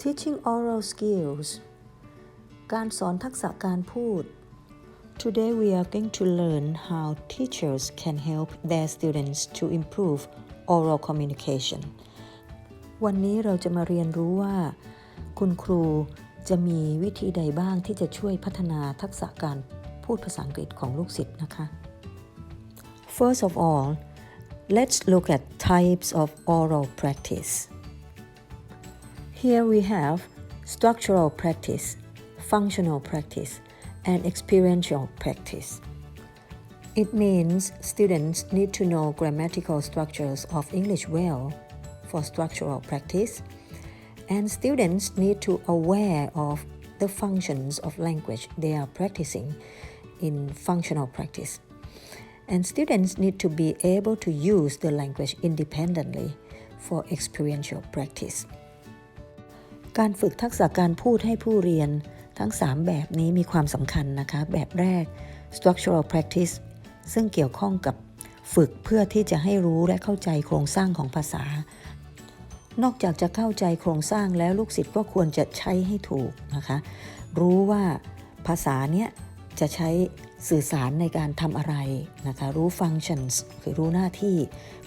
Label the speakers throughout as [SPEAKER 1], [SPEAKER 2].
[SPEAKER 1] Teaching oral skills การสอนทักษะการพูด Today we are going to learn how teachers can help their students to improve oral communication วันนี้เราจะมาเรียนรู้ว่าคุณครูจะมีวิธีใดบ้างที่จะช่วยพัฒนาทักษะการพูดภาษาอังกฤษของลูกศิษย์นะคะ First of all, let's look at types of oral practice. Here we have structural practice, functional practice, and experiential practice. It means students need to know grammatical structures of English well for structural practice, and students need to aware of the functions of language they are practicing in functional practice. And students need to be able to use the language independently for experiential practice. การฝึกทักษะการพูดให้ผู้เรียนทั้ง3แบบนี้มีความสำคัญนะคะแบบแรก structural practice ซึ่งเกี่ยวข้องกับฝึกเพื่อที่จะให้รู้และเข้าใจโครงสร้างของภาษานอกจากจะเข้าใจโครงสร้างแล้วลูกศิษย์ก็ควรจะใช้ให้ถูกนะคะรู้ว่าภาษาเนี้ยจะใช้สื่อสารในการทำอะไรนะคะรู้ functions คือรู้หน้าที่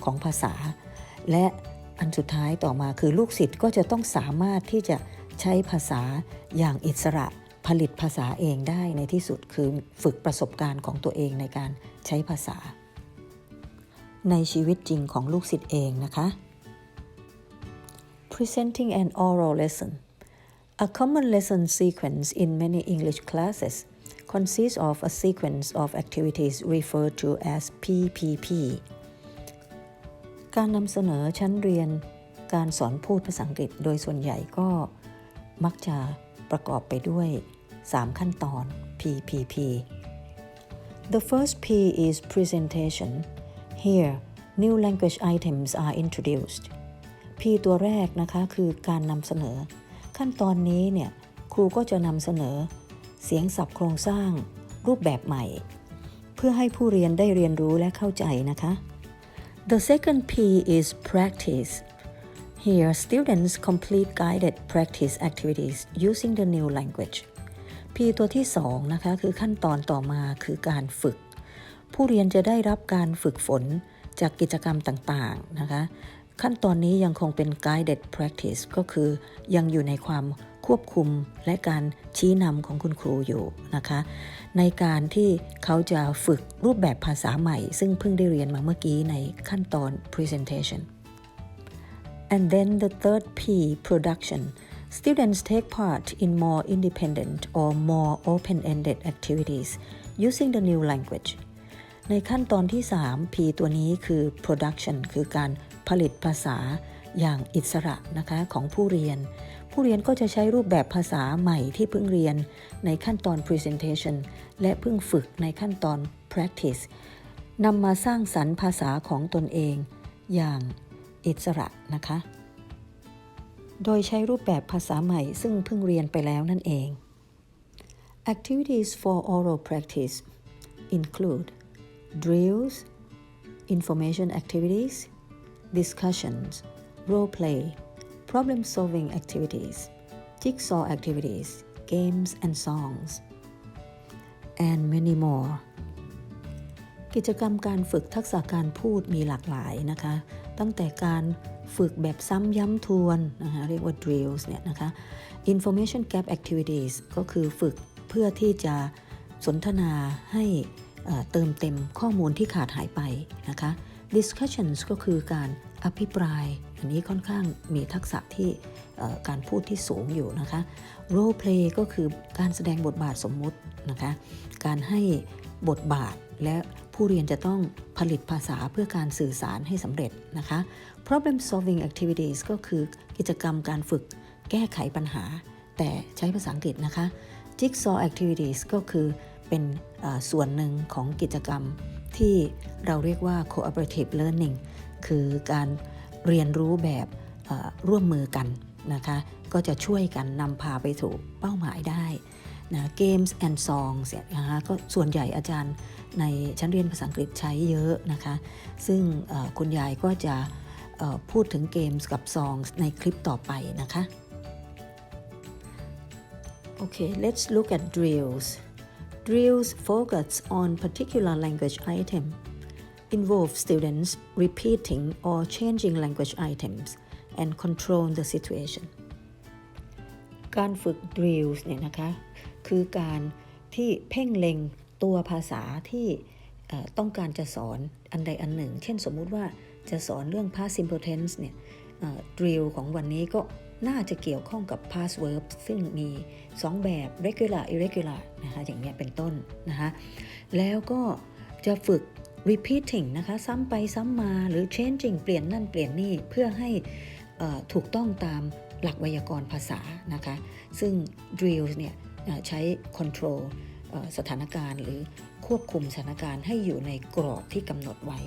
[SPEAKER 1] ของภาษาและอันสุดท้ายต่อมาคือลูกศิษย์ก็จะต้องสามารถที่จะใช้ภาษาอย่างอิสระผลิตภาษาเองได้ในที่สุดคือฝึกประสบการณ์ของตัวเองในการใช้ภาษาในชีวิตจริงของลูกศิษย์เองนะคะ Presenting an oral lesson. A common lesson sequence in many English classes consists of a sequence of activities referred to as PPP. การนำเสนอชั้นเรียนการสอนพูดภาษาอังกฤษโดยส่วนใหญ่ก็มักจะประกอบไปด้วย3ขั้นตอน PPP. The first P is presentation. Here, new language items are introduced. P ตัวแรกนะคะคือการนำเสนอขั้นตอนนี้เนี่ยครูก็จะนำเสนอเสียงศัพท์โครงสร้างรูปแบบใหม่เพื่อให้ผู้เรียนได้เรียนรู้และเข้าใจนะคะ The second P is practice. Here, students complete guided practice activities using the new language. P ตัวที่2นะคะคือขั้นตอนต่อมาคือการฝึกผู้เรียนจะได้รับการฝึกฝนจากกิจกรรมต่างๆนะคะขั้นตอนนี้ยังคงเป็น guided practice ก็คือยังอยู่ในความควบคุมและการชี้นำของคุณครูอยู่นะคะในการที่เขาจะฝึกรูปแบบภาษาใหม่ซึ่งเพิ่งได้เรียนมาเมื่อกี้ในขั้นตอน presentation and then the third P production students take part in more independent or more open-ended activities using the new language ในขั้นตอนที่3 P ตัวนี้คือ production คือการผลิตภาษาอย่างอิสระนะคะของผู้เรียนก็จะใช้รูปแบบภาษาใหม่ที่เพิ่งเรียนในขั้นตอน presentation และเพิ่งฝึกในขั้นตอน practice นำมาสร้างสรรค์ภาษาของตนเองอย่างอิสระนะคะโดยใช้รูปแบบภาษาใหม่ซึ่งเพิ่งเรียนไปแล้วนั่นเอง Activities for oral practice include drills, information activities, discussions, role play, problem-solving activities, jigsaw activities, games and songs, and many more. กิจกรรมการฝึกทักษะการพูดมีหลากหลายนะคะตั้งแต่การฝึกแบบซ้ำย้ำทวนนะคะเรียกว่า drills เนี่ยนะคะ information gap activities ก็คือฝึกเพื่อที่จะสนทนาให้เติมเต็มข้อมูลที่ขาดหายไปนะคะ discussions ก็คือการอภิปรายอันนี้ค่อนข้างมีทักษะที่การพูดที่สูงอยู่นะคะ role play ก็คือการแสดงบทบาทสมมุตินะคะการให้บทบาทและผู้เรียนจะต้องผลิตภาษาเพื่อการสื่อสารให้สำเร็จนะคะ problem solving activities ก็คือกิจกรรมการฝึกแก้ไขปัญหาแต่ใช้ภาษาอังกฤษนะคะ jigsaw activities ก็คือเป็นส่วนหนึ่งของกิจกรรมที่เราเรียกว่า cooperative learning คือการเรียนรู้แบบร่วมมือกันนะคะก็จะช่วยกันนำพาไปสู่เป้าหมายได้นะ games and songs นะคะก็ส่วนใหญ่อาจารย์ในชั้นเรียนภาษาอังกฤษใช้เยอะนะคะซึ่งคุณยายก็จะพูดถึง games กับ songs ในคลิปต่อไปนะคะ Okay, let's look at drills. Drills focus on particular language item, involve students repeating or changing language items, and control the situation. การฝึก drills เนี่ยนะคะคือการที่เพ่งเล็งตัวภาษาที่ต้องการจะสอนอันใดอันหนึ่งเช่นสมมุติว่าจะสอนเรื่อง past simple tense เนี่ยdrill ของวันนี้ก็น่าจะเกี่ยวข้องกับ past verb ซึ่งมี2แบบ regular irregular นะคะอย่างนี้เป็นต้นนะคะแล้วก็จะฝึก repeating นะคะซ้ำไปซ้ำมาหรือ changing เปลี่ยนนั่นเปลี่ยนนี่เพื่อให้ถูกต้องตามหลักไวยากรณ์ภาษานะคะซึ่ง drills เนี่ยใช้ control สถานการณ์หรือควบคุมสถานการณ์ให้อยู่ในกรอบที่กำหนดไว้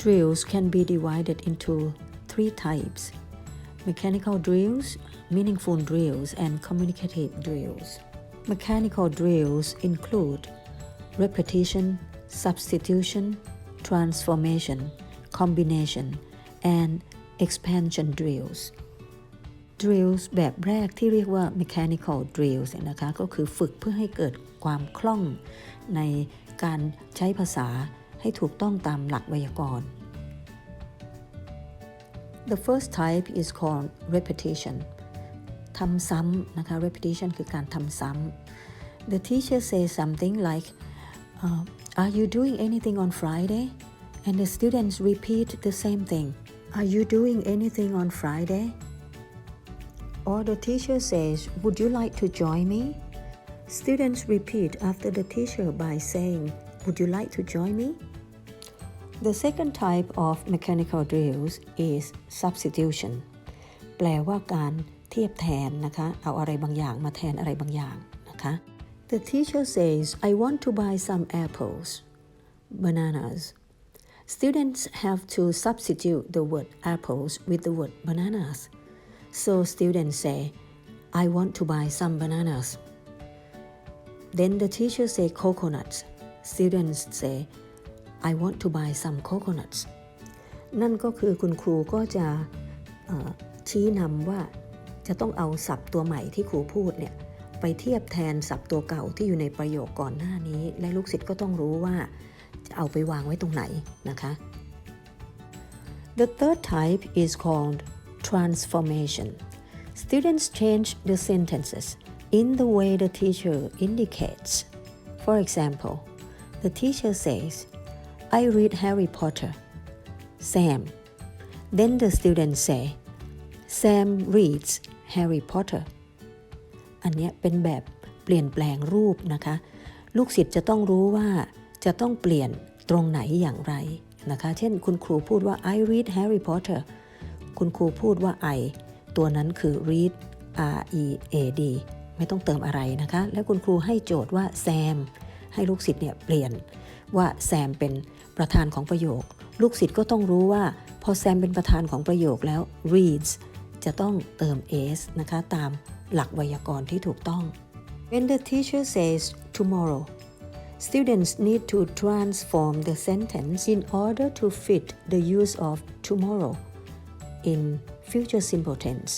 [SPEAKER 1] Drills can be divided into 3 types: mechanical drills, meaningful drills, and communicative drills. Mechanical drills include repetition, substitution, transformation, combination, and expansion drills. drills แบบแรกที่เรียกว่า mechanical drills นะคะก็คือฝึกเพื่อให้เกิดความคล่องในการใช้ภาษาให้ถูกต้องตามหลักไวยากรณ์ The first type is called repetition ทำซ้ำนะคะ repetition คือการทำซ้ำ The teacher says something like Are you doing anything on Friday? And the students repeat the same thing. Are you doing anything on Friday? Or the teacher says, Would you like to join me? Students repeat after the teacher by saying, Would you like to join me? The second type of mechanical drills is substitution. แปลว่าการเทียบแทนนะคะเอาอะไรบางอย่างมาแทนอะไรบางอย่างนะคะ The teacher says, I want to buy some apples, bananas. Students have to substitute the word apples with the word bananas.So students say, I want to buy some bananas. Then the teacher say coconuts. Students say, I want to buy some coconuts. นั่นก็คือคุณครูก็จะชี้นำว่าจะต้องเอาศัพท์ตัวใหม่ที่ครูพูดเนี่ยไปเทียบแทนศัพท์ตัวเก่าที่อยู่ในประโยคก่อนหน้านี้และลูกศิษย์ก็ต้องรู้ว่าจะเอาไปวางไว้ตรงไหนนะคะ The third type is called transformation. Students change the sentences in the way the teacher indicates. For example, the teacher says, I read Harry Potter. Sam. Then the students say, Sam reads Harry Potter. อันนี้เป็นแบบเปลี่ยนแปลงรูปนะคะลูกศิษย์จะต้องรู้ว่าจะต้องเปลี่ยนตรงไหนอย่างไรนะคะเช่นคุณครูพูดว่า I read Harry Potterคุณครูพูดว่า I ตัวนั้นคือ read R E A D ไม่ต้องเติมอะไรนะคะแล้วคุณครูให้โจทย์ว่า Sam ให้ลูกศิษย์เนี่ยเปลี่ยนว่า Sam เป็นประธานของประโยคลูกศิษย์ก็ต้องรู้ว่าพอ Sam เป็นประธานของประโยคแล้ว reads จะต้องเติม s นะคะตามหลักไวยากรณ์ที่ถูกต้อง When the teacher says tomorrow students need to transform the sentence in order to fit the use of tomorrow.in future simple tense.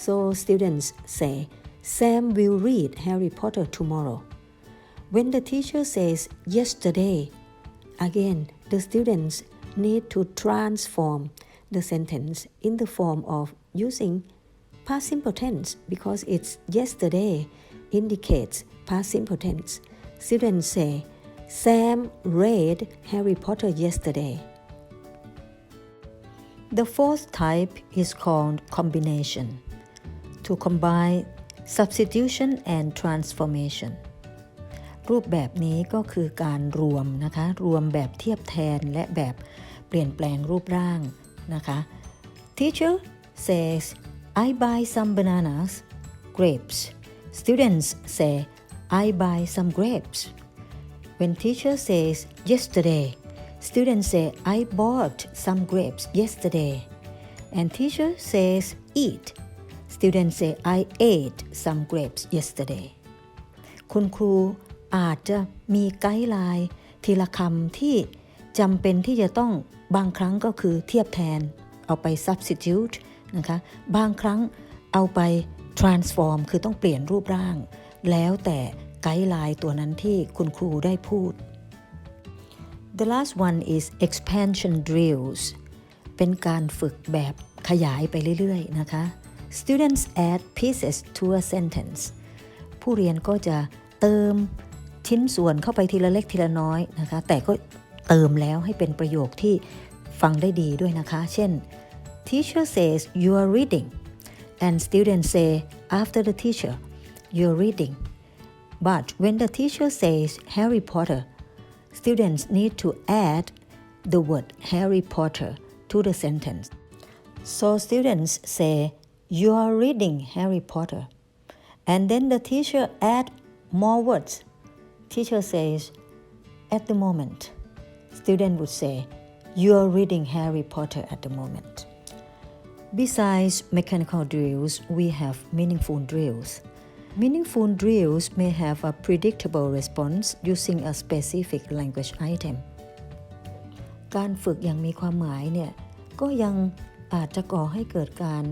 [SPEAKER 1] So students say, Sam will read Harry Potter tomorrow. When the teacher says yesterday, again, the students need to transform the sentence in the form of using past simple tense because it's yesterday indicates past simple tense. Students say, Sam read Harry Potter yesterday.The fourth type is called combination. To combine substitution and transformation. รูปแบบนี้ก็คือการรวมนะคะรวมแบบเทียบแทนและแบบเปลี่ยนแปลงรูปร่างนะคะ Teacher says, I buy some bananas, grapes. Students say, I buy some grapes. When teacher says yesterday,Students say, I bought some grapes yesterday. And teacher says, eat. Students say, I ate some grapes yesterday. คุณครูอาจจะมีไกด์ไลน์ทีละคำที่จำเป็นที่จะต้องบางครั้งก็คือเทียบแทนเอาไป substitute นะคะบางครั้งเอาไป transform คือต้องเปลี่ยนรูปร่างแล้วแต่ไกด์ไลน์ตัวนั้นที่คุณครูได้พูด The last one is expansion drills เป็นการฝึกแบบขยายไปเรื่อยๆนะคะ Students add pieces to a sentence ผู้เรียนก็จะเติมชิ้นส่วนเข้าไปทีละเล็กทีละน้อยนะคะแต่ก็เติมแล้วให้เป็นประโยคที่ฟังได้ดีด้วยนะคะเช่น Teacher says you are reading and students say after the teacher you're reading but when the teacher says Harry Potter students need to add the word Harry Potter to the sentence so students say you are reading Harry Potter and then the teacher add more words teacher says at the moment student would say you are reading Harry Potter at the moment besides mechanical drills we have meaningful drills Meaningful drills may have a predictable response using a specific language item การฝึกอย่างมีความหมายเนี่ยก็ยังอาจจะก่อให้เกิดการ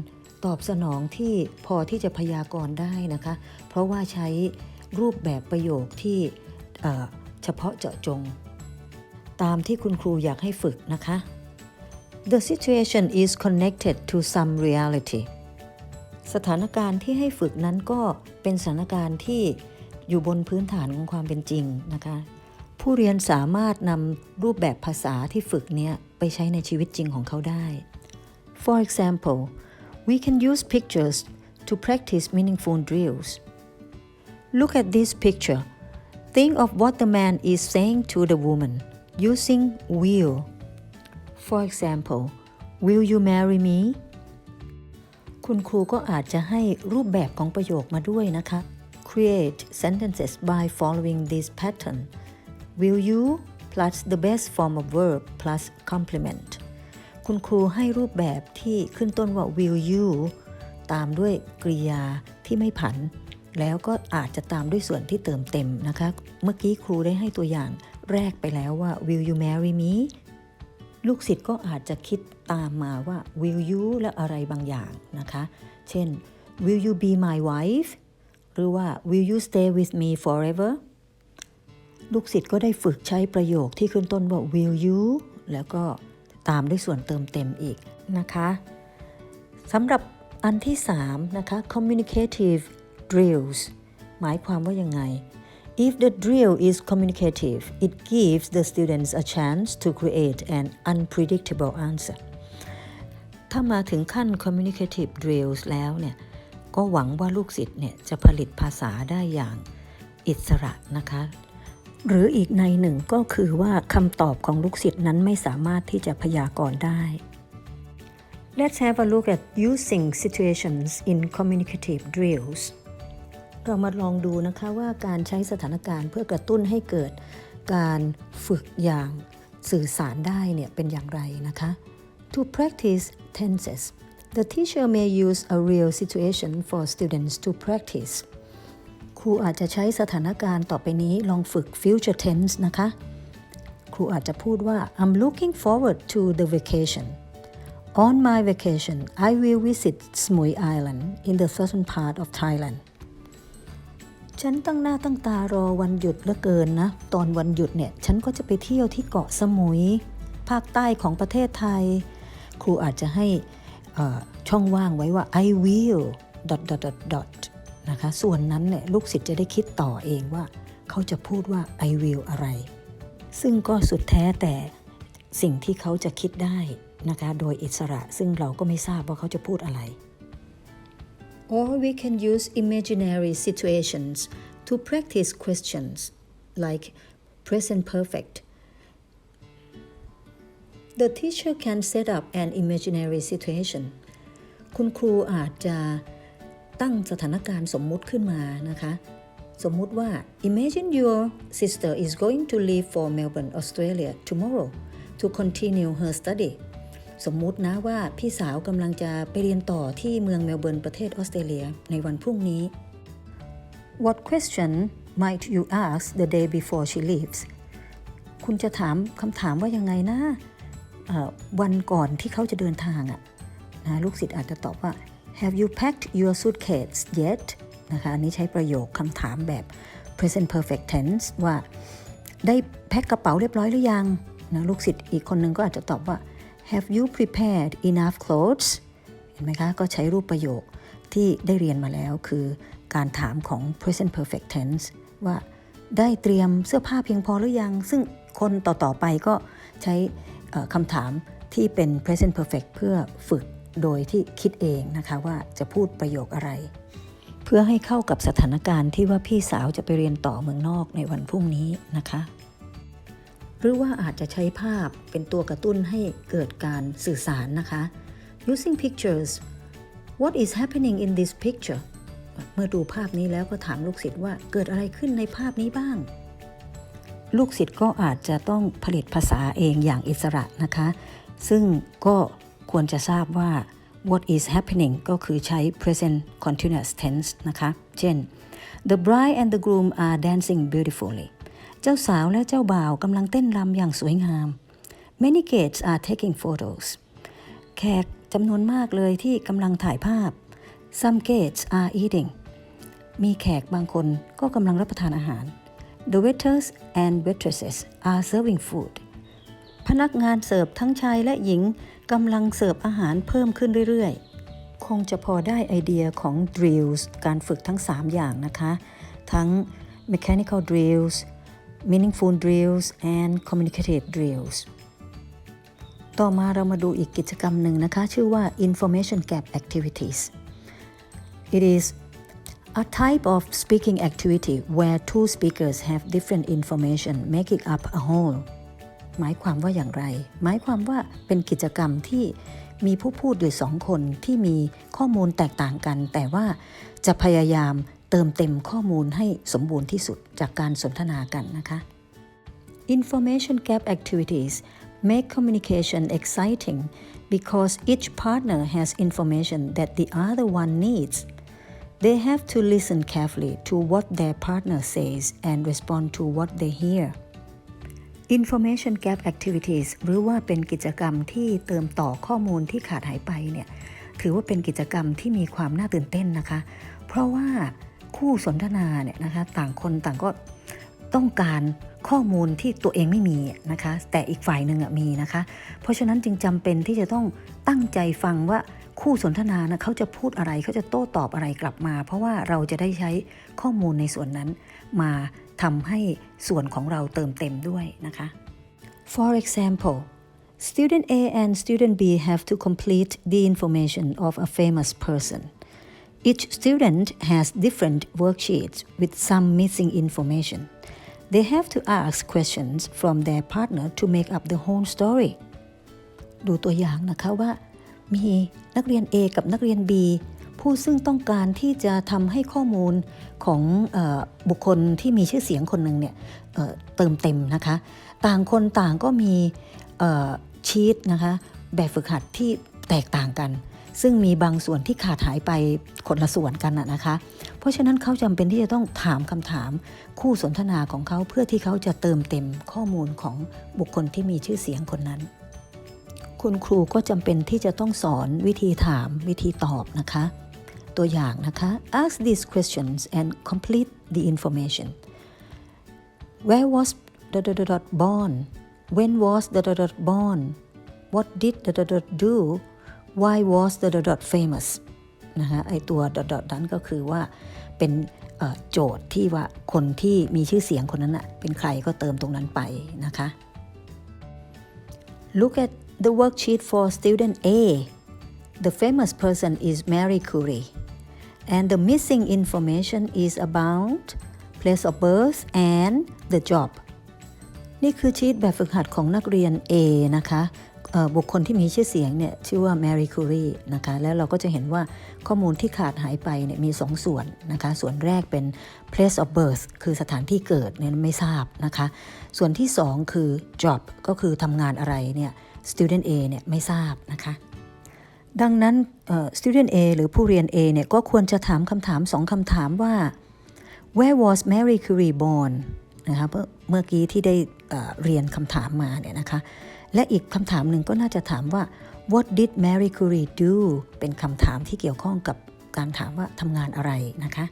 [SPEAKER 1] ตอบสนองที่พอที่จะพยากรณ์ได้นะคะเพราะว่าใช้รูปแบบประโยคที่เฉพาะเจาะจงตามที่คุณครูอยากให้ฝึกนะคะ The situation is connected to some realityสถานการณ์ที่ให้ฝึกนั้นก็เป็นสถานการณ์ที่อยู่บนพื้นฐานของความเป็นจริงนะคะผู้เรียนสามารถนำรูปแบบภาษาที่ฝึกเนี้ยไปใช้ในชีวิตจริงของเขาได้ For example we can use pictures to practice meaningful drills Look at this picture Think of what the man is saying to the woman using will For example Will you marry meคุณครูก็อาจจะให้รูปแบบของประโยคมาด้วยนะคะ Create sentences by following this pattern Will you plus the best form of verb plus complement คุณครูให้รูปแบบที่ขึ้นต้นว่า will you ตามด้วยกริยาที่ไม่ผันแล้วก็อาจจะตามด้วยส่วนที่เติมเต็มนะคะเมื่อกี้ครูได้ให้ตัวอย่างแรกไปแล้วว่า Will you marry meลูกศิษย์ก็อาจจะคิดตามมาว่า will you และอะไรบางอย่างนะคะเช่น will you be my wife หรือว่า will you stay with me forever ลูกศิษย์ก็ได้ฝึกใช้ประโยคที่ขึ้นต้นว่า will you แล้วก็ตามด้วยส่วนเติมเต็มอีกนะคะสำหรับอันที่3นะคะ communicative drills หมายความว่ายังไงIf the drill is communicative, it gives the students a chance to create an unpredictable answer. ถ้ามาถึงขั้น communicative drills แล้วเนี่ยก็หวังว่าลูกศิษย์เนี่ยจะผลิตภาษาได้อย่างอิสระนะคะหรืออีกในหนึ่งก็คือว่าคำตอบของลูกศิษย์นั้นไม่สามารถที่จะพยากรณ์ได้ Let's have a look at using situations in communicative drillsเรามาลองดูนะคะว่าการใช้สถานการณ์เพื่อกระตุ้นให้เกิดการฝึกอย่างสื่อสารได้เนี่ยเป็นอย่างไรนะคะ To practice tenses, the teacher may use a real situation for students to practice. ครูอาจจะใช้สถานการณ์ต่อไปนี้ลองฝึก future tense นะคะครูอาจจะพูดว่า I'm looking forward to the vacation. On my vacation, I will visit Samui Island in the southern part of Thailand.ฉันตั้งหน้าตั้งตารอวันหยุดเหลือเกินนะตอนวันหยุดเนี่ยฉันก็จะไปเที่ยวที่เกาะสมุยภาคใต้ของประเทศไทยครูอาจจะให้ช่องว่างไว้ว่า I will ... นะคะส่วนนั้นเนี่ยลูกศิษย์จะได้คิดต่อเองว่าเขาจะพูดว่า I will อะไรซึ่งก็สุดแท้แต่สิ่งที่เขาจะคิดได้นะคะโดยอิสระซึ่งเราก็ไม่ทราบว่าเขาจะพูดอะไรOr we can use imaginary situations to practice questions like present perfect. The teacher can set up an imaginary situation. คุณครูอาจจะตั้งสถานการณ์สมมุติขึ้นมานะคะสมมุติว่า Imagine your sister is going to leave for Melbourne, Australia tomorrow to continue her study.สมมุตินะว่าพี่สาวกำลังจะไปเรียนต่อที่เมืองเมลเบิร์นประเทศออสเตรเลียในวันพรุ่งนี้ What question might you ask the day before she leaves คุณจะถามคำถามว่ายังไงนะวันก่อนที่เขาจะเดินทางนะลูกศิษย์อาจจะตอบว่า Have you packed your suitcase yet นะคะอันนี้ใช้ประโยคคำถามแบบ present perfect tense ว่าได้แพ็คกระเป๋าเรียบร้อยหรือยังนะลูกศิษย์อีกคนนึงก็อาจจะตอบว่า Have you prepared enough clothes เห็นไหมคะก็ใช้รูปประโยคที่ได้เรียนมาแล้วคือการถามของ present perfect tense ว่าได้เตรียมเสื้อผ้าเพียงพอหรือยังซึ่งคนต่อๆไปก็ใช้คำถามที่เป็น present perfect เพื่อฝึกโดยที่คิดเองนะคะว่าจะพูดประโยคอะไรเพื่อให้เข้ากับสถานการณ์ที่ว่าพี่สาวจะไปเรียนต่อเมืองนอกในวันพรุ่งนี้นะคะหรือว่าอาจจะใช้ภาพเป็นตัวกระตุ้นให้เกิดการสื่อสารนะคะ using pictures what is happening in this picture เมื่อดูภาพนี้แล้วก็ถามลูกศิษย์ว่าเกิดอะไรขึ้นในภาพนี้บ้างลูกศิษย์ก็อาจจะต้องผลิตภาษาเองอย่างอิสระนะคะซึ่งก็ควรจะทราบว่า what is happening ก็คือใช้ present continuous tense นะคะเช่น the bride and the groom are dancing beautifully เจ้าสาวและเจ้าบ่าวกำลังเต้นรำอย่างสวยงาม many guests are taking photos แขกจำนวนมากเลยที่กำลังถ่ายภาพ some guests are eating มีแขกบางคนก็กำลังรับประทานอาหารThe waiters and waitresses are serving food พนักงานเสิร์ฟทั้งชายและหญิงกำลังเสิร์ฟอาหารเพิ่มขึ้นเรื่อยๆคงจะพอได้ไอเดียของ drills การฝึกทั้ง3อย่างนะคะทั้ง mechanical drills meaningful drills and communicative drills ต่อมาเรามาดูอีกกิจกรรมหนึ่งนะคะชื่อว่า information gap activities It is a type of speaking activity where two speakers have different information making up a whole หมายความว่าอย่างไรหมายความว่าเป็นกิจกรรมที่มีผู้พูดอยู่2คนที่มีข้อมูลแตกต่างกันแต่ว่าจะพยายามเติมเต็มข้อมูลให้สมบูรณ์ที่สุดจากการสนทนากันนะคะ Information gap activities make communication exciting because each partner has information that the other one needs.They have to listen carefully to what their partner says and respond to what they hear. Information gap activities หรือว่าเป็นกิจกรรมที่เติมต่อข้อมูลที่ขาดหายไปเนี่ยถือว่าเป็นกิจกรรมที่มีความน่าตื่นเต้นนะคะเพราะว่าคู่สนทนาเนี่ยนะคะต่างคนต่างก็ต้องการข้อมูลที่ตัวเองไม่มีนะคะแต่อีกฝ่ายหนึ่งมีนะคะเพราะฉะนั้นจึงจำเป็นที่จะต้องตั้งใจฟังว่าคู่สนทนานะเขาจะพูดอะไรเขาจะโต้ตอบอะไรกลับมาเพราะว่าเราจะได้ใช้ข้อมูลในส่วนนั้นมาทำให้ส่วนของเราเติมเต็มด้วยนะคะ For example student A and student B have to complete the information of a famous person each student has different worksheets with some missing information they have to ask questions from their partner to make up the whole story ดูตัวอย่างนะคะว่ามีนักเรียน A กับนักเรียน B ผู้ซึ่งต้องการที่จะทำให้ข้อมูลของบุคคลที่มีชื่อเสียงคนหนึ่งเนี่ยเติมเต็มนะคะต่างคนต่างก็มีชีทนะคะแบบฝึกหัดที่แตกต่างกันซึ่งมีบางส่วนที่ขาดหายไปคนละส่วนกันนะคะเพราะฉะนั้นเขาจำเป็นที่จะต้องถามคำถามคู่สนทนาของเขาเพื่อที่เขาจะเติมเต็มข้อมูลของบุคคลที่มีชื่อเสียงคนนั้นคุณครูก็จำเป็นที่จะต้องสอนวิธีถามวิธีตอบนะคะตัวอย่างนะคะ ask these questions and complete the information where was born when was born what did do why was famous นะคะไอตัว นั้นก็คือว่าเป็นโจทย์ที่ว่าคนที่มีชื่อเสียงคนนั้นเป็นใครก็เติมตรงนั้นไปนะคะ look at the worksheet for student A the famous person is Marie Curie and the missing information is about place of birth and the job นี่คือชีทแบบฝึกหัดของนักเรียน A นะคะบุคคลที่มีชื่อเสียงเนี่ยชื่อว่า Marie Curie นะคะแล้วเราก็จะเห็นว่าข้อมูลที่ขาดหายไปเนี่ยมี2ส่วนนะคะส่วนแรกเป็น place of birth คือสถานที่เกิดเนี่ยไม่ทราบนะคะส่วนที่2คือ job ก็คือทำงานอะไรเนี่ย student A เนี่ยไม่ทราบนะคะดังนั้นstudent A หรือผู้เรียน A เนี่ยก็ควรจะถามคำถาม2คำถามว่า where was Marie Curie born นะคะเมื่อกี้ที่ได้เรียนคำถามมาเนี่ยนะคะและอีกคำถามหนึ่งก็น่าจะถามว่า What did Marie Curie do เป็นคำถามที่เกี่ยวข้องกับการถามว่าทำงานอะไรนะคะ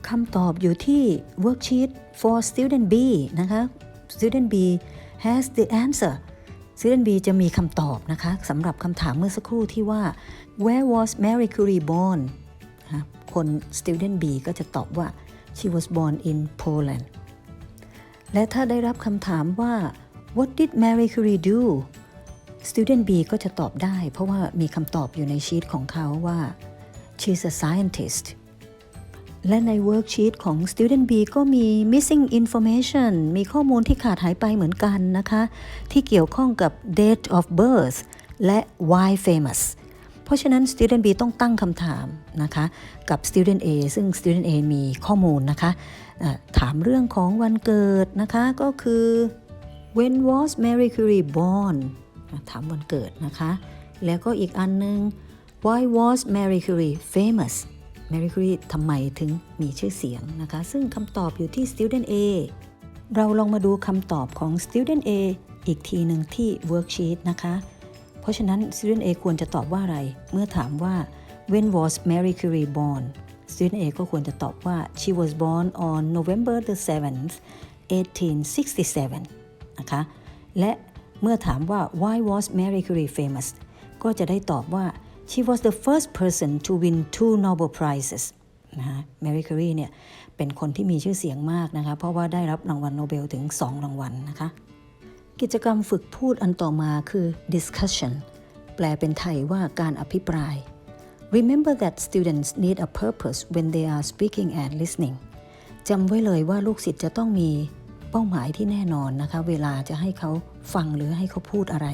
[SPEAKER 1] คำตอบอยู่ที่ Worksheet for Student B นะคะ Student B has the answer Student B จะมีคำตอบนะคะสำหรับคำถามเมื่อสักครู่ที่ว่า Where was Marie Curie born คน Student B ก็จะตอบว่า She was born in Poland และถ้าได้รับคำถามว่า What did Marie Curie do Student B ก็จะตอบได้เพราะว่ามีคำตอบอยู่ในชีทของเขาว่า She's a scientist และใน Worksheet ของ Student B ก็มี missing information มีข้อมูลที่ขาดหายไปเหมือนกันนะคะที่เกี่ยวข้องกับ date of birth และ why famous เพราะฉะนั้น Student B ต้องตั้งคำถามนะคะกับ Student A ซึ่ง Student A มีข้อมูลนะคะถามเรื่องของวันเกิดนะคะก็คือ When was Marie Curie born ถามวันเกิดนะคะแล้วก็อีกอันนึง Why was Marie Curie famous Marie Curie ทำไมถึงมีชื่อเสียงนะคะซึ่งคำตอบอยู่ที่ Student A เราลองมาดูคำตอบของ Student A อีกทีหนึ่งที่ Worksheet นะคะเพราะฉะนั้น Student A ควรจะตอบว่าอะไรเมื่อถามว่า When was Marie Curie born Student A ก็ควรจะตอบว่า She was born on November the 7th 1867 นะคะและเมื่อถามว่า Why was Marie Curie famous ก็จะได้ตอบว่า She was the first person to win 2 Nobel Prizes นะคะ Marie Curie เนี่ยเป็นคนที่มีชื่อเสียงมากนะคะเพราะว่าได้รับรางวัลโนเบลถึง2รางวัลนะคะกิจกรรมฝึกพูดอันต่อมาคือ discussion แปลเป็นไทยว่าการอภิปราย Remember that students need a purpose when they are speaking and listening จำไว้เลยว่าลูกศิษย์จะต้องมีเป้าหมายที่แน่นอนนะคะเวลาจะให้เขาฟังหรือให้เขาพูดอะไร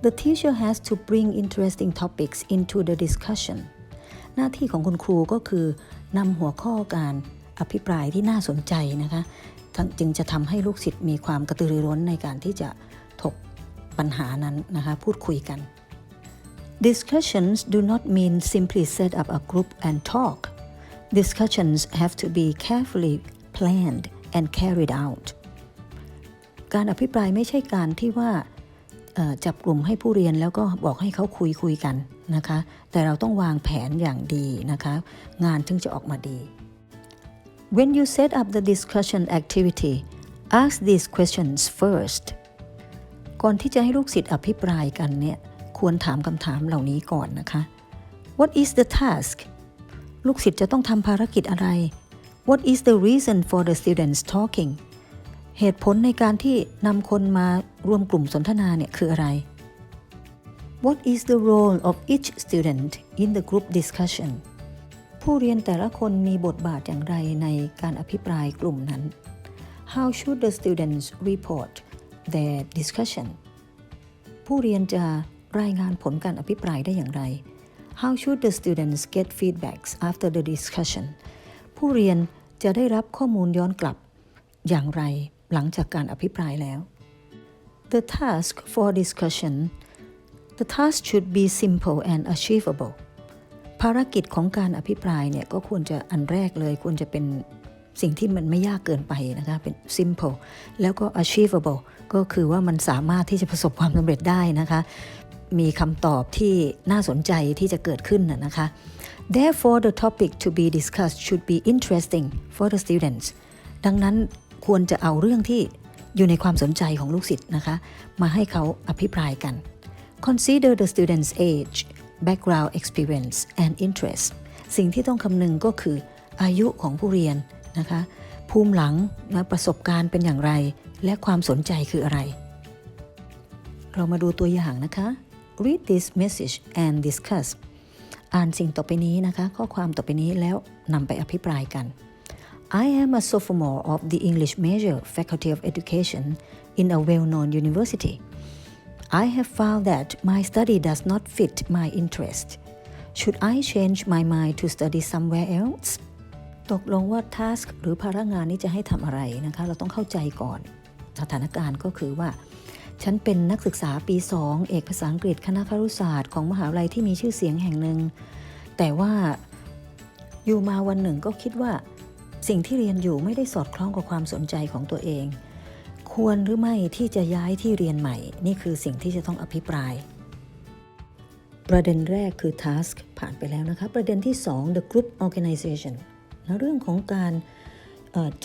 [SPEAKER 1] The teacher has to bring interesting topics into the discussion หน้าที่ของคุณครูก็คือนำหัวข้อการอภิปรายที่น่าสนใจนะคะจึงจะทำให้ลูกศิษย์มีความกระตือรือร้นในการที่จะถกปัญหานั้นนะคะพูดคุยกัน Discussions do not mean simply set up a group and talk. Discussions have to be carefully planned and carried out การอภิปรายไม่ใช่การที่ว่าจับกลุ่มให้ผู้เรียนแล้วก็บอกให้เขาคุยกันนะคะแต่เราต้องวางแผนอย่างดีนะคะงานถึงจะออกมาดี When you set up the discussion activity ask these questions first ก่อนที่จะให้ลูกศิษย์อภิปรายกันเนี่ยควรถามคำถามเหล่านี้ก่อนนะคะ What is the task ลูกศิษย์จะต้องทำภารกิจอะไรWhat is the reason for the students talking เหตุผลในการที่นำคนมารวมกลุ่มสนทนาเนี่ยคืออะไร What is the role of each student in the group discussion ผู้เรียนแต่ละคนมีบทบาทอย่างไรในการอภิปรายกลุ่มนั้น How should the students report their discussion ผู้เรียนจะรายงานผลการอภิปรายได้อย่างไร How should the students get feedbacks after the discussion ผู้เรียนจะได้รับข้อมูลย้อนกลับอย่างไรหลังจากการอภิปรายแล้ว The task for discussion The task should be simple and achievable ภารกิจของการอภิปรายเนี่ยก็ควรจะอันแรกเลยควรจะเป็นสิ่งที่มันไม่ยากเกินไปนะคะเป็น simple แล้วก็ achievable ก็คือว่ามันสามารถที่จะประสบความสำเร็จได้นะคะมีคำตอบที่น่าสนใจที่จะเกิดขึ้นนะคะTherefore, the topic to be discussed should be interesting for the students. ดังนั้นควรจะเอาเรื่องที่อยู่ในความสนใจของลูกศิษย์นะคะมาให้เขาอภิปรายกัน Consider the students' age, background experience, and interest. สิ่งที่ต้องคำนึงก็คืออายุของผู้เรียนนะคะภูมิหลังและประสบการณ์เป็นอย่างไรและความสนใจคืออะไร เรามาดูตัวอย่างนะคะ Read this message and discussอ่านสิ่งต่อไปนี้นะคะข้อความต่อไปนี้แล้วนำไปอภิปรายกัน I am a sophomore of the English major Faculty of Education in a well-known university. I have found that my study does not fit my interest. Should I change my mind to study somewhere else? ตกลงว่า task หรือภาระงานนี้จะให้ทำอะไรนะคะเราต้องเข้าใจก่อนสถานการณ์ก็คือว่าฉันเป็นนักศึกษาปี 2 เอกภาษาอังกฤษคณะครุศาสตร์ของมหาวิทยาลัยที่มีชื่อเสียงแห่งหนึ่งแต่ว่าอยู่มาวันหนึ่งก็คิดว่าสิ่งที่เรียนอยู่ไม่ได้สอดคล้องกับความสนใจของตัวเองควรหรือไม่ที่จะย้ายที่เรียนใหม่นี่คือสิ่งที่จะต้องอภิปราย ประเด็นแรกคือ task ผ่านไปแล้วนะคะประเด็นที่2 the group organization นะเรื่องของการ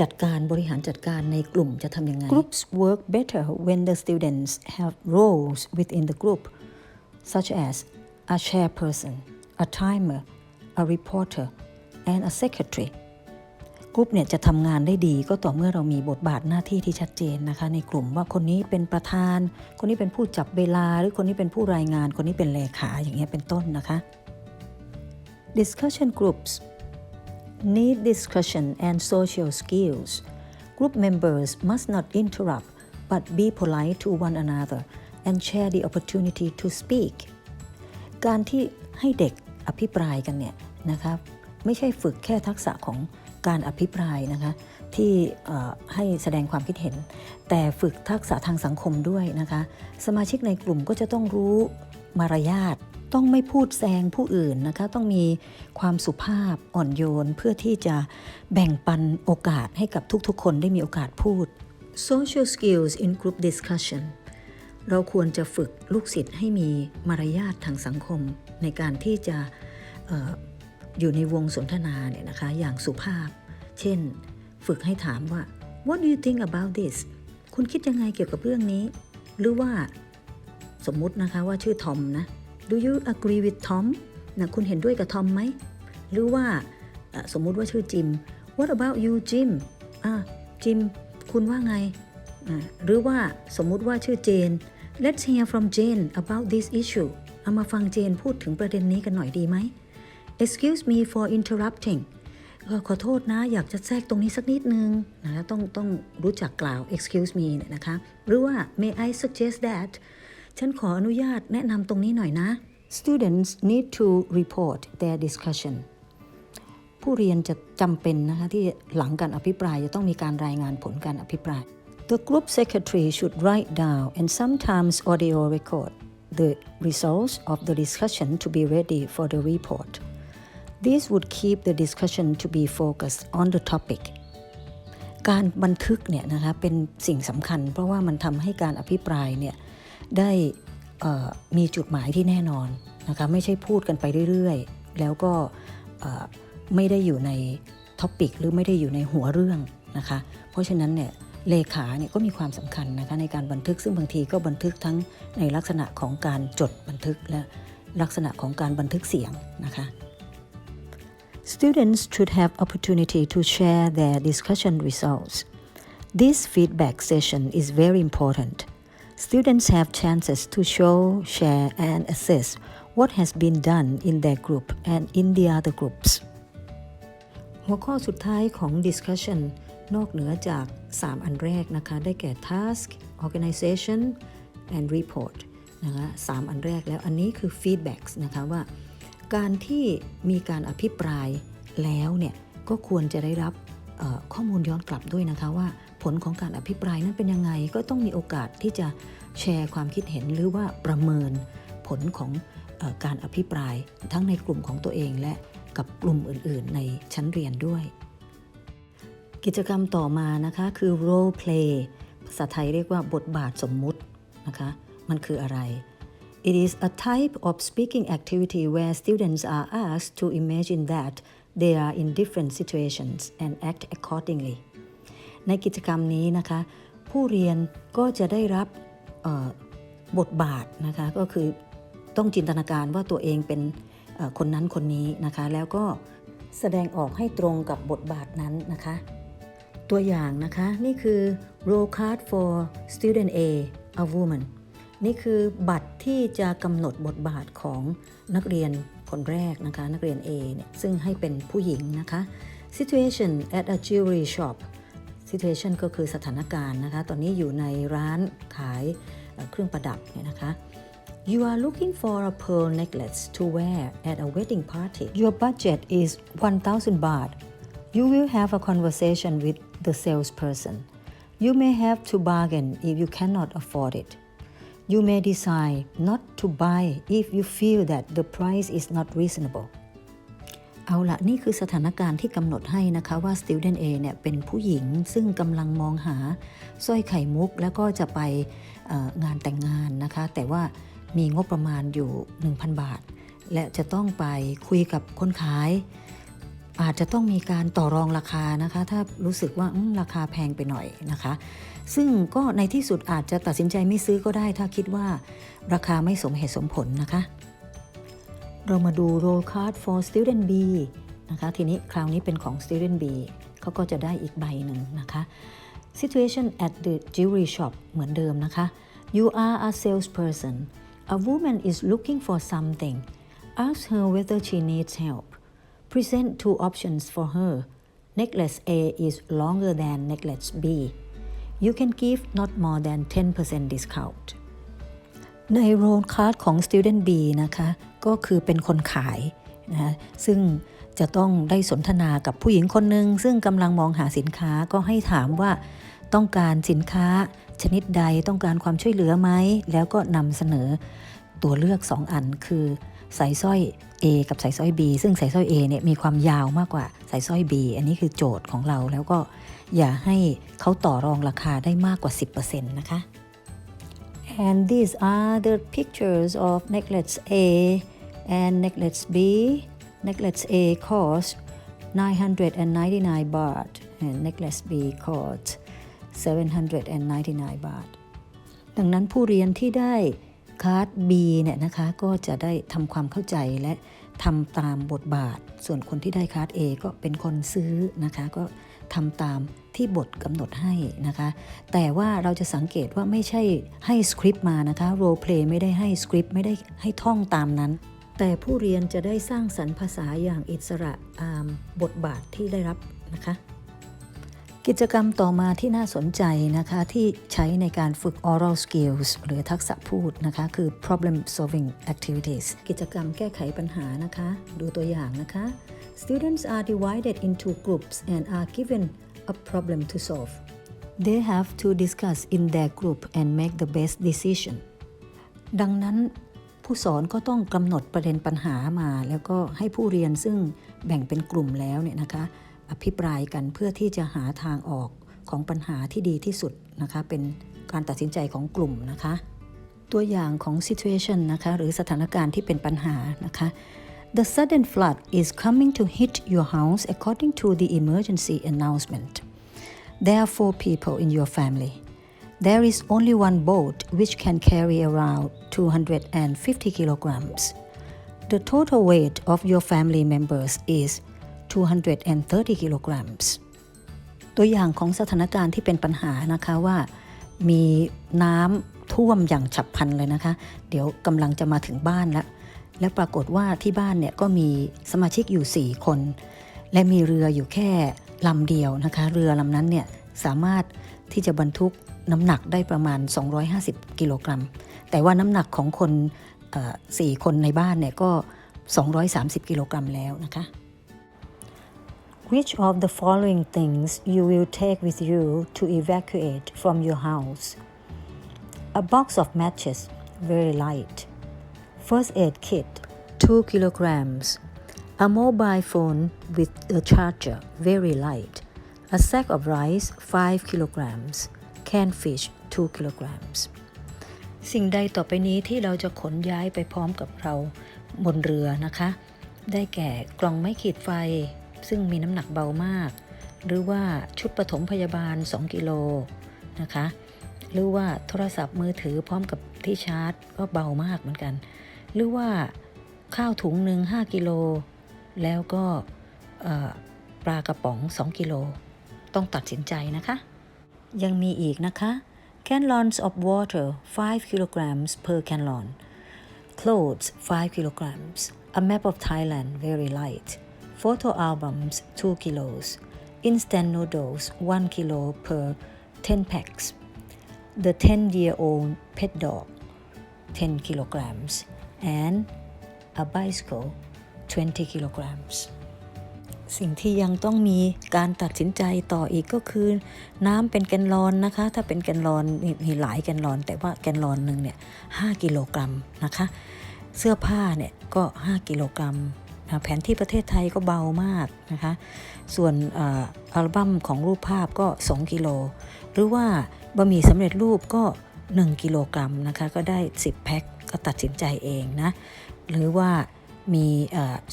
[SPEAKER 1] จัดการบริหารจัดการในกลุ่มจะทำยังไง Groups work better when the students have roles within the group such as a chairperson, a timer, a reporter, and a secretary กลุ่มเนี่ยจะทำงานได้ดีก็ต่อเมื่อเรามีบทบาทหน้าที่ที่ชัดเจนนะคะในกลุ่มว่าคนนี้เป็นประธานคนนี้เป็นผู้จับเวลาหรือคนนี้เป็นผู้รายงานคนนี้เป็นเลขาอย่างเงี้ยเป็นต้นนะคะ Discussion groups need discussion and social skills. Group members must not interrupt but be polite to one another and share the opportunity to speak. การที่ให้เด็กอภิปรายกันเนี่ยนะคะไม่ใช่ฝึกแค่ทักษะของการอภิปรายนะคะที่ให้แสดงความคิดเห็นแต่ฝึกทักษะทางสังคมด้วยนะคะสมาชิกในกลุ่มก็จะต้องรู้มารยาทต้องไม่พูดแซงผู้อื่นนะคะต้องมีความสุภาพอ่อนโยนเพื่อที่จะแบ่งปันโอกาสให้กับทุกๆคนได้มีโอกาสพูด Social skills in group discussion เราควรจะฝึกลูกศิษย์ให้มีมารยาททางสังคมในการที่จะอยู่ในวงสนทนาเนี่ยนะคะอย่างสุภาพเช่นฝึกให้ถามว่า What do you think about this คุณคิดยังไงเกี่ยวกับเรื่องนี้หรือว่าสมมุตินะคะว่าชื่อทอมนะDo you agree with Tom นะคุณเห็นด้วยกับทอมไหมหรือว่าสมมุติว่าชื่อจิม What about you Jim จิมคุณว่าไงหรือว่าสมมุติว่าชื่อเจน Let's hear from Jane about this issue เอามาฟังเจนพูดถึงประเด็นนี้กันหน่อยดีไหม Excuse me for interrupting ขอโทษนะอยากจะแทรกตรงนี้สักนิดนึงนะต้องรู้จักกล่าว Excuse me เนี่ยนะคะหรือว่า May I suggest thatฉันขออนุญาตแนะนำตรงนี้หน่อยนะ Students need to report their discussion ผู้เรียนจะจำเป็นนะคะที่หลังการอภิปรายจะต้องมีการรายงานผลการอภิปราย The group secretary should write down and sometimes audio record the results of the discussion to be ready for the report. This would keep the discussion to be focused on the topic. การบันทึกเนี่ยนะคะเป็นสิ่งสำคัญเพราะว่ามันทำให้การอภิปรายเนี่ยได้มีจุดหมายที่แน่นอนนะคะไม่ใช่พูดกันไปเรื่อยๆแล้วก็ไม่ได้อยู่ในท็อปิกหรือไม่ได้อยู่ในหัวเรื่องนะคะเพราะฉะนั้นเนี่ยเลขาเนี่ยก็มีความสำคัญนะคะในการบันทึกซึ่งบางทีก็บันทึกทั้งในลักษณะของการจดบันทึกและลักษณะของการบันทึกเสียงนะคะ Students should have opportunity to share their discussion results. This feedback session is very important.Students have chances to show, share, and assess what has been done in their group and in the other groups. หัวข้อสุดท้ายของ discussion นอกเหนือจาก3อันแรกนะคะได้แก่ task, organization, and report นะคะ3อันแรกแล้วอันนี้คือ feedbacks นะคะว่าการที่มีการอภิปรายแล้วเนี่ยก็ควรจะได้รับข้อมูลย้อนกลับด้วยนะคะว่าผลของการอภิปรายนั้นเป็นยังไงก็ต้องมีโอกาสที่จะแชร์ความคิดเห็นหรือว่าประเมินผลของการอภิปรายทั้งในกลุ่มของตัวเองและกับกลุ่มอื่นๆในชั้นเรียนด้วยกิจกรรมต่อมานะคะคือ role play ภาษาไทยเรียกว่าบทบาทสมมุตินะคะมันคืออะไร It is a type of speaking activity where students are asked to imagine that they are in different situations and act accordinglyในกิจกรรมนี้นะคะผู้เรียนก็จะได้รับบทบาทนะคะก็คือต้องจินตนาการว่าตัวเองเป็นคนนั้นคนนี้นะคะแล้วก็แสดงออกให้ตรงกับบทบาทนั้นนะคะตัวอย่างนะคะนี่คือ role card for student A a woman นี่คือบัตรที่จะกำหนดบทบาทของนักเรียนคนแรกนะคะนักเรียน A เนี่ยซึ่งให้เป็นผู้หญิงนะคะ situation at a jewelry shop situation ก็คือสถานการณ์นะคะตอนนี้อยู่ในร้านขายเครื่องประดับเนี่ยนะคะ You are looking for a pearl necklace to wear at a wedding party. Your budget is 1,000 baht. You will have a conversation with the salesperson. You may have to bargain if you cannot afford it. You may decide not to buy if you feel that the price is not reasonable.เอาละนี่คือสถานการณ์ที่กำหนดให้นะคะว่า Student A เนี่ยเป็นผู้หญิงซึ่งกำลังมองหาสร้อยไข่มุกแล้วก็จะไปงานแต่งงานนะคะแต่ว่า มีงบประมาณอยู่ 1,000 บาทและจะต้องไปคุยกับคนขายอาจจะต้องมีการต่อรองราคานะคะถ้ารู้สึกว่าราคาแพงไปหน่อยนะคะซึ่งก็ในที่สุดอาจจะตัดสินใจไม่ซื้อก็ได้ถ้าคิดว่าราคาไม่สมเหตุสมผลนะคะเรามาดู roll card for student B นะคะทีนี้คราวนี้เป็นของ student B เขาก็จะได้อีกใบหนึ่งนะคะ situation at the jewelry shop เหมือนเดิมนะคะ you are a salesperson a woman is looking for something ask her whether she needs help present two options for her necklace A is longer than necklace B you can give not more than 10% discount ใน roll card ของ student B นะคะก็คือเป็นคนขายนะซึ่งจะต้องได้สนทนากับผู้หญิงคนหนึ่งซึ่งกำลังมองหาสินค้าก็ให้ถามว่าต้องการสินค้าชนิดใดต้องการความช่วยเหลือไหมแล้วก็นำเสนอตัวเลือก2อันคือสายสร้อย A กับสายสร้อย B ซึ่งสายสร้อย A เนี่ยมีความยาวมากกว่าสายสร้อย B อันนี้คือโจทย์ของเราแล้วก็อย่าให้เขาต่อรองราคาได้มากกว่า 10% นะคะ and these are the pictures of necklace A and necklace B necklace A costs 999 baht and necklace B costs 799 baht ดังนั้นผู้เรียนที่ได้คาร์ด B เนี่ยนะคะก็จะได้ทำความเข้าใจและทำตามบทบาทส่วนคนที่ได้คาร์ด A ก็เป็นคนซื้อนะคะก็ทำตามที่บทกำหนดให้นะคะแต่ว่าเราจะสังเกตว่าไม่ใช่ให้สคริปต์มานะคะโรลเพลย์ไม่ได้ให้สคริปต์ไม่ได้ให้ท่องตามนั้นแต่ผู้เรียนจะได้สร้างสรรค์ภาษาอย่างอิสระตามบทบาทที่ได้รับนะคะกิจกรรมต่อมาที่น่าสนใจนะคะที่ใช้ในการฝึก oral skills หรือทักษะพูดนะคะคือ problem solving activities กิจกรรมแก้ไขปัญหานะคะดูตัวอย่างนะคะ students are divided into groups and are given a problem to solve they have to discuss in their group and make the best decision ดังนั้นผู้สอนก็ต้องกำหนดประเด็นปัญหามาแล้วก็ให้ผู้เรียนซึ่งแบ่งเป็นกลุ่มแล้วเนี่ยนะคะอภิปรายกันเพื่อที่จะหาทางออกของปัญหาที่ดีที่สุดนะคะเป็นการตัดสินใจของกลุ่มนะคะตัวอย่างของ situation นะคะหรือสถานการณ์ที่เป็นปัญหานะคะ The sudden flood is coming to hit your house according to the emergency announcement. There are 4 people in your family. There is only one boat which can carry around 250 kilograms. The total weight of your family members is 230 kilograms ตัวอย่างของสถานการณ์ที่เป็นปัญหานะคะว่ามีน้ำท่วมอย่างฉับพลันเลยนะคะเดี๋ยวกำลังจะมาถึงบ้านแล้วปรากฏว่าที่บ้านเนี่ยก็มีสมาชิกอยู่4คนและมีเรืออยู่แค่ลำเดียวนะคะเรือลำนั้นเนี่ยสามารถที่จะบรรทุกน้ำหนักได้ประมาณ250กิโลกรัมแต่ว่าน้ำหนักของคน4คนในบ้านเนี่ยก็230กิโลกรัมแล้วนะคะ Which of the following things you will take with you to evacuate from your house? A box of matches, very light. First aid kit, 2 kilograms. A mobile phone with a charger, very light. A sack of rice, 5 kilograms. Canned fish, 2 kilograms. สิ่งใดต่อไปนี้ที่เราจะขนย้ายไปพร้อมกับเราบนเรือนะคะได้แก่กล่องไม้ขีดไฟซึ่งมีน้ำหนักเบามากหรือว่าชุดปฐมพยาบาล2กิโลนะคะหรือว่าโทรศัพท์มือถือพร้อมกับที่ชาร์จก็เบามากเหมือนกันหรือว่าข้าวถุงหนึ่ง5กิโลแล้วก็ปลากระป๋อง2กิโลต้องตัดสินใจนะคะยังมีอีกนะคะ Gallons of water 5 kilograms per gallon clothes 5 kilograms a map of Thailand very light photo albums 2 kilos instant noodles 1 kilo per 10 packs the 10-year-old pet dog 10 kilograms and a bicycle 20 kilograms สิ่งที่ยังต้องมีการตัดสินใจต่ออีกก็คือน้ำเป็นแกนลอนนะคะถ้าเป็นแกนลอนมีหลายแกนลอนแต่ว่าแกนลอนหนึ่งเนี่ย5กิโลกรัมนะคะเสื้อผ้าเนี่ยก็5กิโลกรัมแผนที่ประเทศไทยก็เบามากนะคะส่วนอัลบั้มของรูปภาพก็2กิโลหรือว่าบะหมี่สำเร็จรูปก็1กิโลกรัมนะคะก็ได้10แพ็ค ก็ตัดสินใจเองนะหรือว่ามี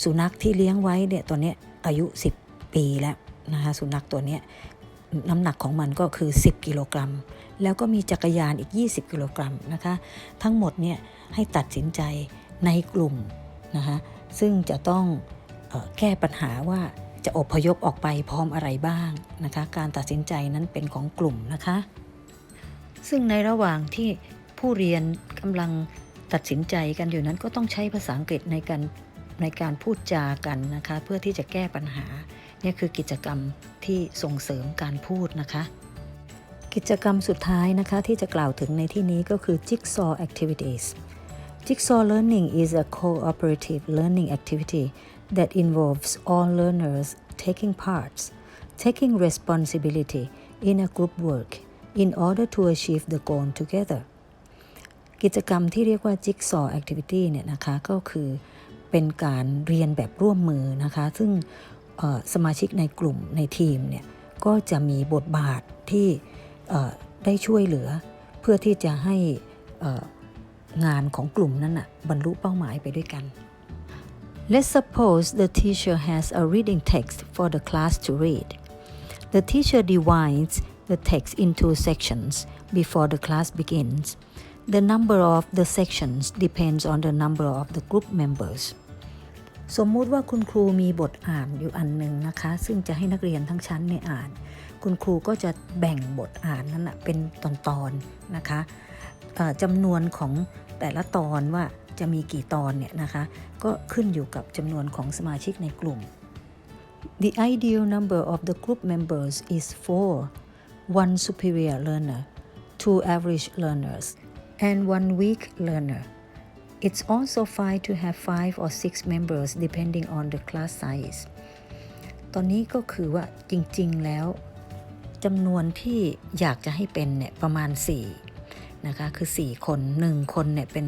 [SPEAKER 1] สุนัขที่เลี้ยงไว้เนี่ยตัวเนี้ยอายุ10 ปีแล้วนะคะสุนัขตัวเนี้ยน้ำหนักของมันก็คือ10 กิโลกรัมแล้วก็มีจักรยานอีก20 กิโลกรัมนะคะทั้งหมดเนี่ยให้ตัดสินใจในกลุ่มนะคะซึ่งจะต้องแก้ปัญหาว่าจะอพยพออกไปพร้อมอะไรบ้างนะคะการตัดสินใจนั้นเป็นของกลุ่มนะคะซึ่งในระหว่างที่ผู้เรียนกำลังตัดสินใจกันอยู่นั้นก็ต้องใช้ภาษาอังกฤษในการพูดจากันนะคะเพื่อที่จะแก้ปัญหานี่คือกิจกรรมที่ส่งเสริมการพูดนะคะกิจกรรมสุดท้ายนะคะที่จะกล่าวถึงในที่นี้ก็คือ Jigsaw activities. Jigsaw learning is a cooperative learning activity that involves all learners taking taking responsibility in a group work in order to achieve the goal together. กิจกรรมที่เรียกว่า Jigsaw activity เนี่ยนะคะก็คือเป็นการเรียนแบบร่วมมือนะคะซึ่งสมาชิกในกลุ่มในทีมเนี่ยก็จะมีบทบาทที่ได้ช่วยเหลือเพื่อที่จะให้งานของกลุ่มนั้นบรรลุเป้าหมายไปด้วยกัน Let's suppose the teacher has a reading text for the class to read. The teacher divides the text into sections before the class begins. The number of the sections depends on the number of the group members.สมมุติว่าคุณครูมีบทอ่านอยู่อันหนึ่งนะคะซึ่งจะให้นักเรียนทั้งชั้นเนี่ยอ่านคุณครูก็จะแบ่งบทอ่านนั้นเป็นตอนๆนะคะจำนวนของแต่ละตอนว่าจะมีกี่ตอนเนี่ยนะคะก็ขึ้นอยู่กับจำนวนของสมาชิกในกลุ่ม The ideal number of the group members is 4 one superior learner 2 average learners and 1 weak learner.It's also fine to have 5 or 6 members depending on the class size ตอนนี้ก็คือว่าจริงๆแล้วจำนวนที่อยากจะให้เป็นเนี่ยประมาณ4นะคะคือ4คน1คนเนี่ยเป็น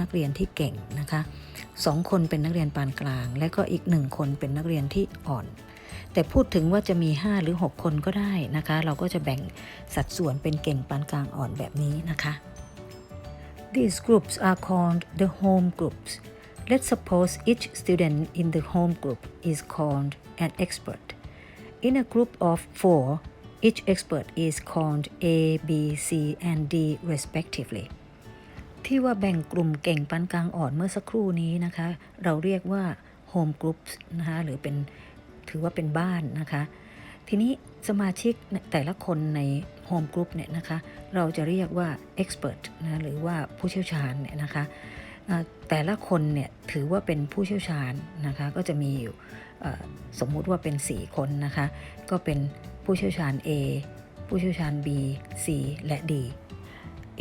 [SPEAKER 1] นักเรียนที่เก่งนะคะ2คนเป็นนักเรียนปานกลางและก็อีก1คนเป็นนักเรียนที่อ่อนแต่พูดถึงว่าจะมี5หรือ6คนก็ได้นะคะเราก็จะแบ่งสัดส่วนเป็นเก่งปานกลางอ่อนแบบนี้นะคะ These groups are called the home groups. Let's suppose each student in the home group is called an expert. In a group of 4, each expert is called A, B, C, and D respectively. ที่ว่าแบ่งกลุ่มเก่งปานกลางอ่อนเมื่อสักครู่นี้นะคะเราเรียกว่า home groups นะคะหรือเป็นถือว่าเป็นบ้านนะคะทีนี้สมาชิกแต่ละคนในโฮมกรุ๊ปเนี่ยนะคะเราจะเรียกว่า expert นะหรือว่าผู้เชี่ยวชาญเนี่ยนะคะแต่ละคนเนี่ยถือว่าเป็นผู้เชี่ยวชาญนะคะก็จะมีอยู่สมมุติว่าเป็น4คนนะคะก็เป็นผู้เชี่ยวชาญ A ผู้เชี่ยวชาญ B C และ D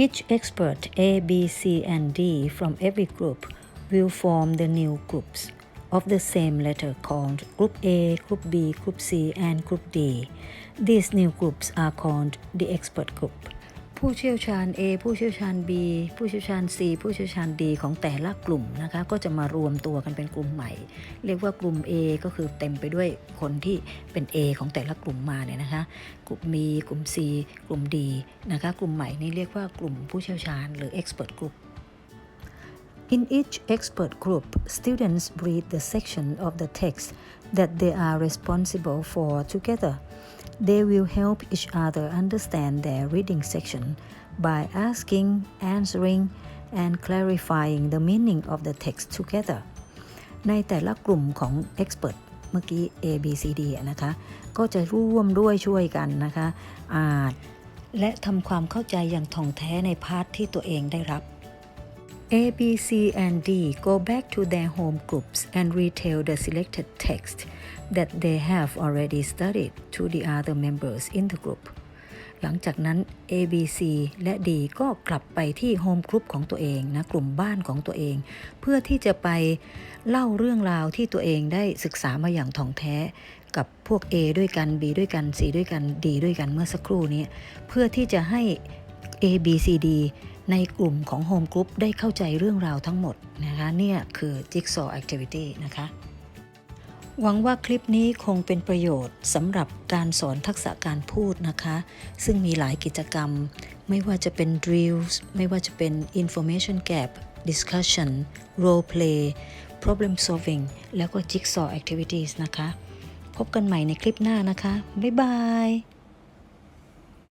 [SPEAKER 1] Each expert A B C and D from every group will form the new groups of the same letter called Group A, Group B, Group C, and Group D. These new groups are called the expert group. ผู้เชี่ยวชาญ A ผู้เชี่ยวชาญ B ผู้เชี่ยวชาญ C ผู้เชี่ยวชาญ D ของแต่ละกลุ่มนะคะก็จะมารวมตัวกันเป็นกลุ่มใหม่เรียกว่ากลุ่ม A ก็คือเต็มไปด้วยคนที่เป็น A ของแต่ละกลุ่มมาเนี่ยนะคะกลุ่ม B กลุ่ม C กลุ่ม D นะคะกลุ่มใหม่นี่เรียกว่ากลุ่มผู้เชี่ยวชาญหรือ expert group.In each expert group, students read the section of the text that they are responsible for together. They will help each other understand their reading section by asking, answering, and clarifying the meaning of the text together. ในแต่ละกลุ่มของ expert เมื่อกี้ A, B, C, D นะคะก็จะร่วมด้วยช่วยกันนะคะอ่านและทำความเข้าใจอย่างถ่องแท้ในพาร์ทที่ตัวเองได้รับA, B, C, and D go back to their home groups and retell the selected text that they have already studied to the other members in the group. หลังจากนั้น A, B, C และ D ก็กลับไปที่โฮมกรุ๊ปของตัวเองนะกลุ่มบ้านของตัวเองเพื่อที่จะไปเล่าเรื่องราวที่ตัวเองได้ศึกษามาอย่างถ่องแท้กับพวก A ด้วยกัน B ด้วยกัน C ด้วยกัน D ด้วยกันเมื่อสักครู่นี้เพื่อที่จะให้ A, B, C, Dในกลุ่มของโฮมกรุ๊ปได้เข้าใจเรื่องราวทั้งหมดนะคะเนี่ยคือ Jigsaw Activity นะคะหวังว่าคลิปนี้คงเป็นประโยชน์สำหรับการสอนทักษะการพูดนะคะซึ่งมีหลายกิจกรรมไม่ว่าจะเป็น drills ไม่ว่าจะเป็น information gap discussion role play problem solving แล้วก็ jigsaw activities นะคะพบกันใหม่ในคลิปหน้านะคะบ๊ายบาย